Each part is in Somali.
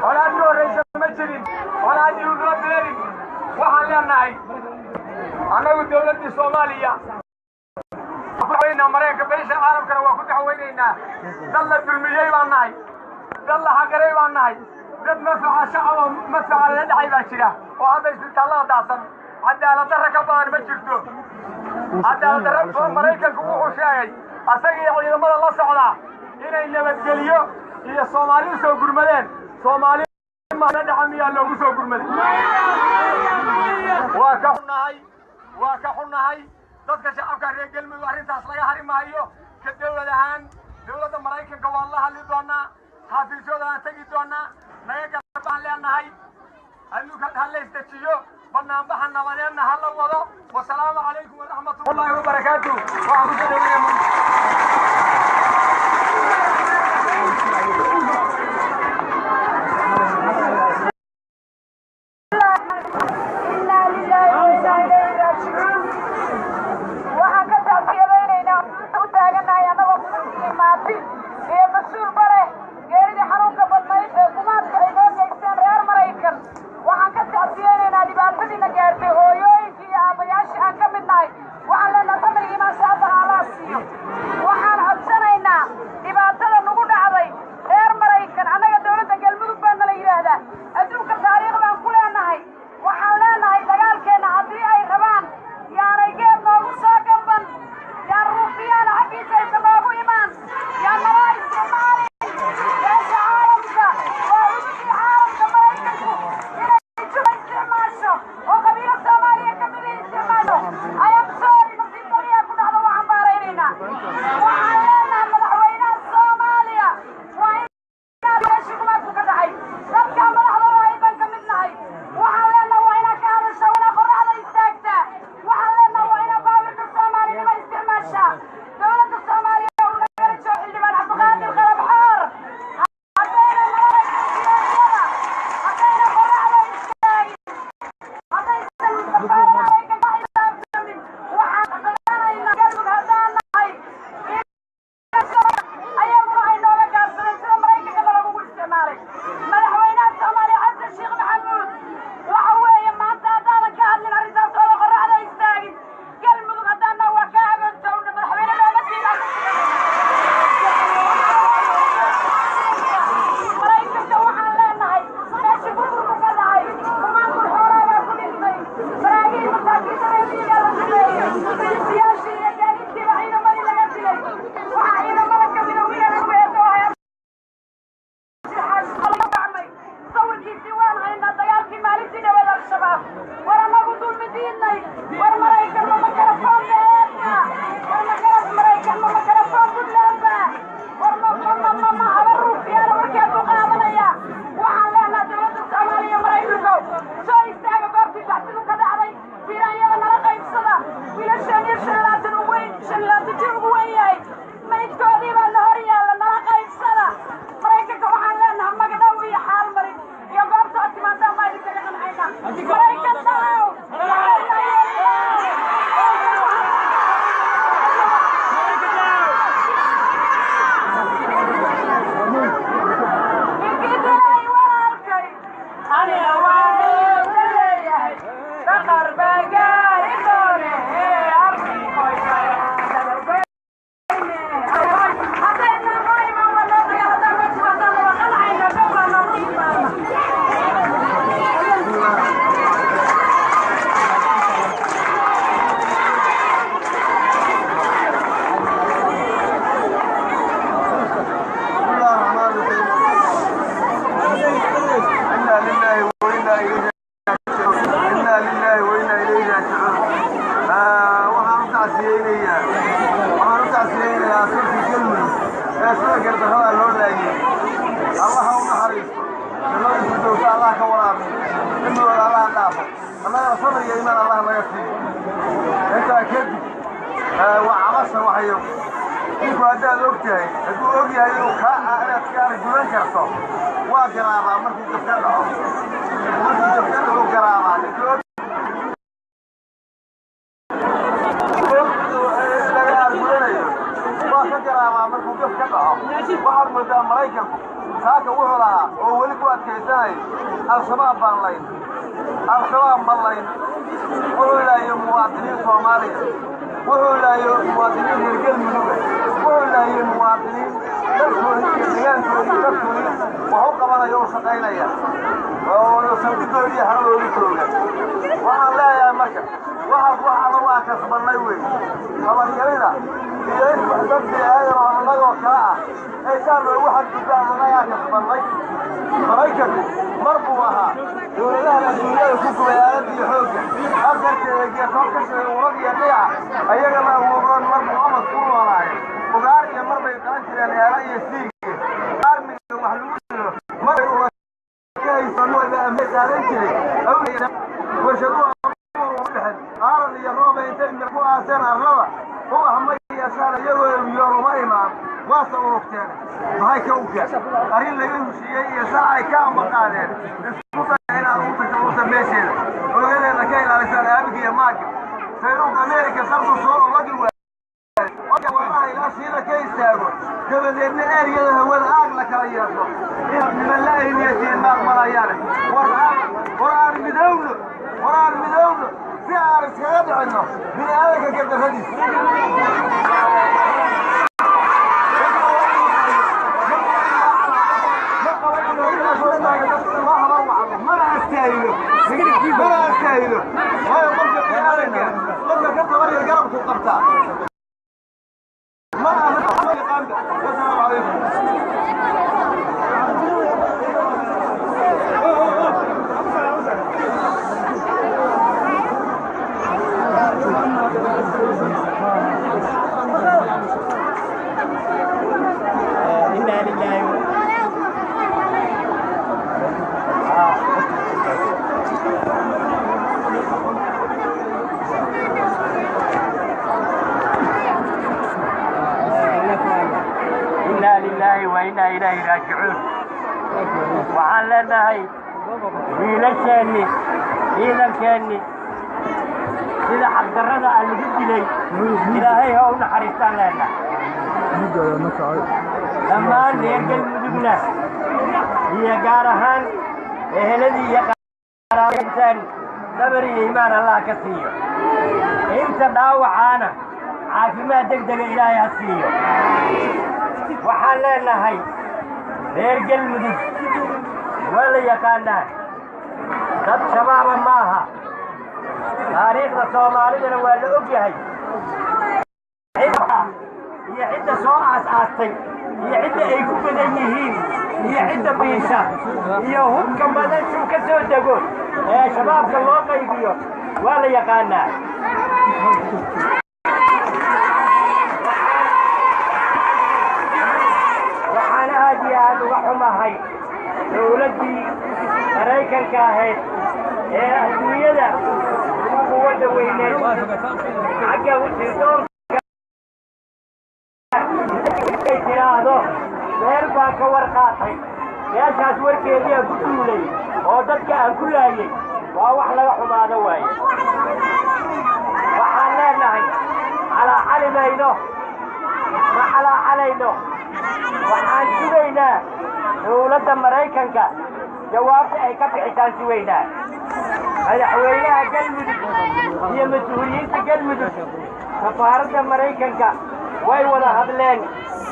ولا توريش مجرين ولا يوجد بيرين وحنا ناي أنا والدولة الصومالية وين أمريكا بيش العرب كانوا وكل حوالينا ضل بالمجيء والناي ضل حقري والناي ضد مدفع شعب مدفع الدعي باشرة وهذا يسلط الله داصن عدالة الركبان مجرتو عدالة الركبان أمريكا كوكو شاي أسقي إذا ما الله سعلا هنا إنما تقليو هي الصوماليين سو قرمدين صومالي ما ندعم يا لو سو قرمدين وكحنا هاي dadka shacabka reer galmudug arrintaas laga hari maayo ka dawladahan dawladda Mareykanka wallahi hali doona xafiisyada tagi doona naga gaabaan leenahay anu ka hadlaystajiyo barnaamijka nabadeedna hala wado wassalaamu calaykum wa rahmatullaahi wa barakaatuh waxaan ku dhaweeyaa وعمسنا وحيو إنكو هذا الوقتين يقول أوكي هايو أنا كان جولان كرتو وقرابة مركز تفتحه قرابة وقرابة مركز تفتحه واحد مدى مريكا saaka wuxuu lahaa oo weli ku adkaysanay al-shabaab baan layn al-shabaab ma layn wuxuu laayo muwaadiniin Soomaaliya wuxuu laayo muwaadiniin reer galmudug wuxuu laayo muwaadiniin deegaankoodii dadkoodii wuxuu qabanayo u shaqaynaya oo sandidoodii xaradoodii jooga waxaan leeyahay marka waxaan ugu kasbanay wey tabaryarida iyo dadkii aadan oo annagoo kale ah ay saa loogu xadgudbaan annagaa kasbanay maraykanku mar buu ahaa dowladaha adduunyada ku gubay aaladda iyo xoogga afarteeda geesood ka shiday urad iyo dhiica ayagana awoodaan mar buu amad ku noolaaye ugaar iyo mar bay qalan jireen eela iyo siigiye armiga wax lagu dilo maray uga ka haysano ila amay qaadan jiray awgeeda warshaduhu aaran iyo rooba intay ku aaseen arlada u ahmay yeeshaan iyagoo yooluma imaan waase urugteen maxay ka ogeen arrin laga heshiiyey iyo sharcay ka ambaqaadeen isku day inaad ugu tagto meesheeda ogadeeda ka ilaalisaan aabiga iyo maaga sayruuq ameerika sardu soo ogi waay ilaa shiila ka istaago dabadeedna eeriyada hawada aag la kala yeesho inaad niman la ayniyatiin maaqmalayaane war aan midowno si aan iskaga dhicinno bini aadanka gardarradiisa mana astaahido waayo qofka bini aadanka qofka ka tabarya garabku qabtaa ma aha wasalaamu calaykum وإنا إليه راجعون وعن لنا wiilasheennii ciidankeennii sida xaqdarrada aan lagu dilay ilaahay ha u naxariistaan leenahay dhammaan reer galmudugna iyo gaar ahaan eheladii iyo qaaraabintaan sabar iyo iimaan allah ka siiyo inta dhaawacaana caafimaad degdega ilaahay ha siiyo waxaan leenahay reer galmudug waa la yaqaanaa dad shabaaba maaha taariikhda soomaalidana waa la og yahay iyo cidda soo aas-aastay iyo cidda ay ku badan yihiin iyo cidda biisha iyo hubka madashuu ka soo dego ee shabaabka loo qaybiyo waa la yaqaanaa waxaana aad iyo aad uga xumahay dowladdii maraykanka ahayd ee adduunyada quwadda weyneed xagga sirdoonka ay tidhaahdo reer baan ka war qaatay meeshaas warkeediyaa ku duulay oo dadka aan ku laayay waa wax laga xumaado waaye waxaan leenahay calaacalinayno ma calaacalayno waxaan sugaynaa dowladda maraykanka jawaabta ay ka bixisaan sugaynaa madaxweynaha galmudug iyo mas-uuliyiinta galmudug safaaradda maraykanka way wada hadleen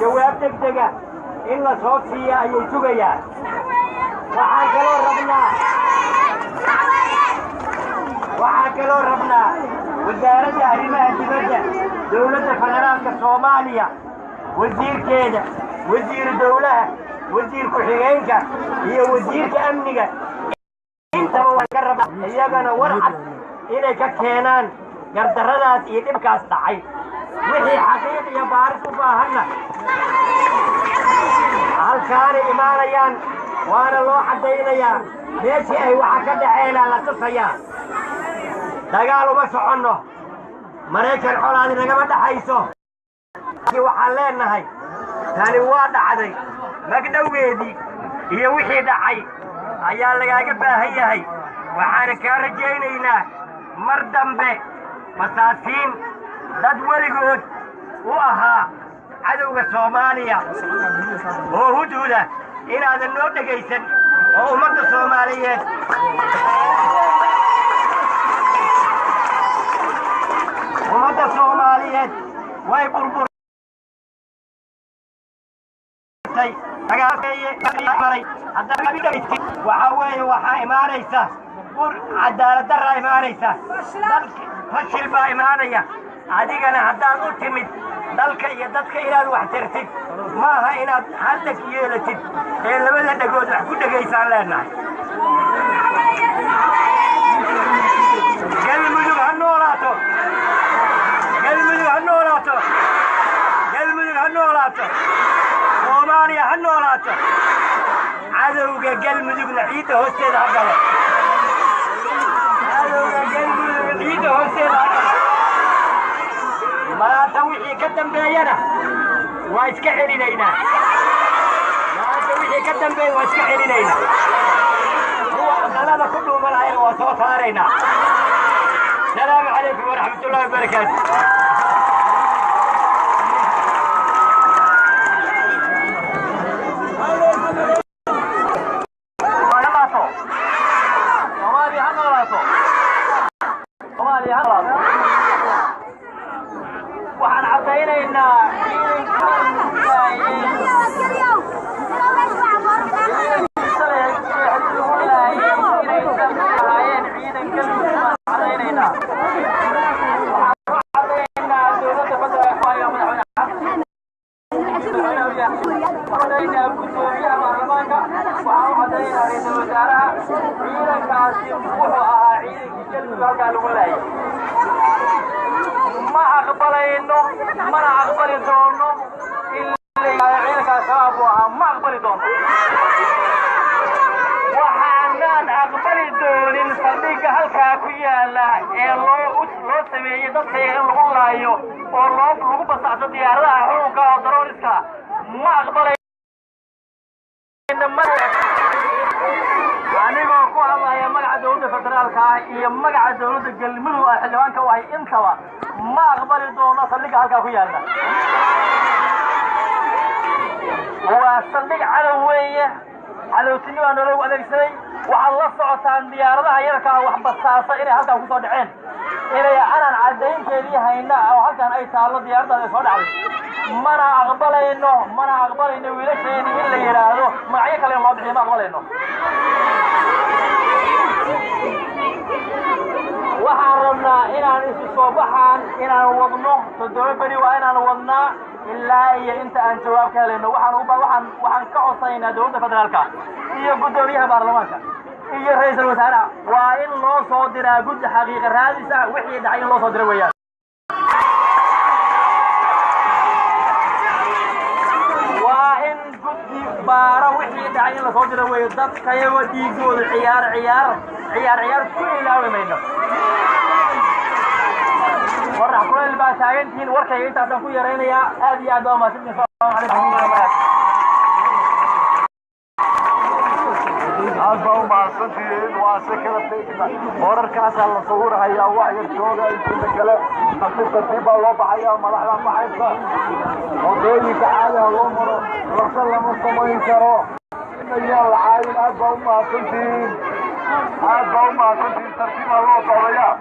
jawaab degdega in la soo siiya ayay sugayaan waxaan kaloo rabnaa wasaaradda arrimaha dibadda dowladda federaalka soomaaliya wasiirkeeda wasiiru dowlaha wasiir ku-xigeenka iyo wasiirka amniga intaba waan ka rabnaa iyagana warcad inay ka keenaan gardarradaas iyo dhibkaas dhacay wixii xaqiiq iyo baaris u baahanna halkaanay imaanayaan waana loo caddaynayaa meeshii ay waxa ka dhaceena la tusayaa dagaal uma soconno maraykan colaadi nagama dhaxayso waxaan leenahay tani waa dhacday magdhowgeedii iyo wixii dhacay ayaa lagaaga baahan yahay waxaana kaa rajaynaynaa mar dambe masaasiin dad weligood u ahaa cadowga soomaaliya oo hudhuda inaadan noo dhegaysan oo ummadda Soomaaliyeed way burburtay waxa weeye waxaa imaanaysa bur cadaalad darra imaanaysa fashil baa imaanaya adigana haddaad u timid dalka iyo dadka inaad wax tirtid maaha inaad haddag yeelatid ee labada dhagood wax ku dhegaysaan leenahay galmudug ha noolaato galmudug ha noolaato galmudug ha noolaato Soomaaliya ha noolaato cadowga galmudugna ciidda hoosteeda ha galo cadowga galmudugna ciidda hoosteeda ha galo maanta wixii ka dambeeyana waa iska celinaynaa maanta wixii ka dambeeya waa iska celinaynaa kuwa dalada ku dhuumanayana waa soo saaraynaa salaamu calaykum waraxmatullaahi wabarakaatu waxaan cadaynaynaa ما أقبلينه ما أقبل دونه إلا عينك أصابها ما أقبل دونه وحنان أقبل دون صديق هلكا كيالا لو سمي دتي الله يو والله لو بس عدد يارا حوقا ودرونسكا ما أقبل ما anigoo ku hadlaya magaca dawladda federaalka ah iyo magaca dawladda galmudug ah xildhibaanka wahay intaba ma aqbali doono saldhigga halkaa ku yaalla waa saldhig cadow weeye cadowtinima nolow adeegsaday waxaad la socotaan diyaaradaha yarka ah wax basaasa inay halkaa ku soo dhaceen inay anaan caddaynteedii hayna oo halkan ay taallo diyaaradaas ay soo dhacday mana aqbalayno wiilasheeni in la yidhaahdo magacyo kale loo bixiyo ma aqbalayno waxaan rabnaa inaan isu soo baxaan inaan wadno 7 beri waa inaan wadnaa ilaa iyo inta aan jawaab ka helayno waxaan ka codsaynaa dowladda federaalka iyo guddoomiyaha baarlamaanka iyo ra'iisul wasaaraha waa in loo soo diraa guddi xaqiiqo raadis ah wixii dhacay in loo soo diro weeyaan waa in guddi baara wixii dhacay in la soo diro weeyo dadka iyagoo dhiigooda ciyaar ku ilaawi mayno ورح كل اللي بقى تاجنتين وركي انت هتكون يا رينيا ادي ادو ما سيدنا السلام عليكم ورحمه الله أربعة معصومين وسكرة ورر كاس على صور هيا واحد شغل يمكن كلام حقيقة تبى الله بحياة ملحنا بحياة وضيني تعالى الله مرة رسول الله مصطفى كرو إن يلا عايل أربعة معصومين ترتيب الله تعالى